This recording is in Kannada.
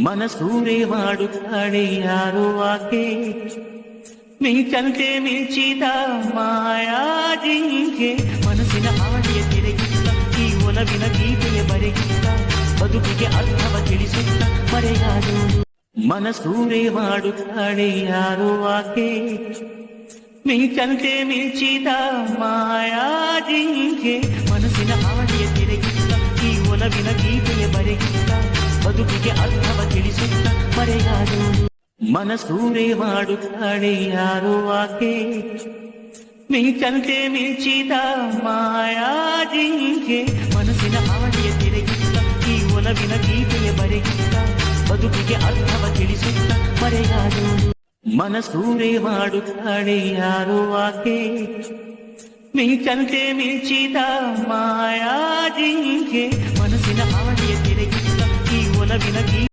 ಮನಸೂರೆ ಮಾಡುತ್ತಾಳೆ ಯಾರೋ ಆಕೆ ಮಿಂಚಂತೆ ಮಿಂಚಿದ ಮಾಯಾ ಜಿಂಕೆ ಮನಸ್ಸಿನ ಹಾಡಿಯ ತೆರೆಗಿತ್ತ ಈ ಒಲವಿನ ಗೀತೆಯ ಬರೆಗಿತ್ತ ಬದುಕಿಗೆ ಅರ್ಥವ ತಿಳಿಸುತ್ತ ಮರೆಯಾದೋಳು ಮನಸೂರೆ ಮಾಡುತ್ತಾಳೆ ಯಾರೋ ಆಕೆ ಮಿಂಚಂತೆ ಮಿಂಚಿದ ಮಾಯಾ ಜಿಂಕೆ ಮನಸ್ಸಿನ ಹಾಡಿಯ ತೆರೆಗಿತ್ತ ಈ ಒಲವಿನ ಗೀತೆಯ ಬರೆಗಿತ್ತ ಬದುಕಿಗೆ ಅರ್ಥವ ತಿಳಿಸುತ್ತ ಮರೆಯಾದೋಳು ಮನಸೂರೆ ಮಾಡುತ್ತಾಳೆ ಯಾರೋ ಆಕೆ ಮಿಂಚಂತೆ ಮಿಂಚಿದ ಮಾಯಾ ಜಿಂಕೆ ಮನಸ್ಸಿನ ಹಾಡಿಯ ತೆರೆಗಿತ್ತ ಈ ಒಲವಿನ ಗೀತೆಯ ಬರೆಗಿತ್ತ ಬದುಕಿಗೆ ಅರ್ಥವ ತಿಳಿಸುತ್ತ ಮರೆಯಾದೋಳು ಮನಸೂರೆ ಮಾಡುತ್ತಾಳೆ ಯಾರೋ ಆಕೆ ಮಿಂಚಂತೆ ಮಿಂಚಿದ ಮಾಯಾ ಜಿಂಕೆ ಮನಸ್ಸಿನ ಹಾಡಿಯ ತೆರೆಗಿತ್ತ ಈ ಒಲವಿನ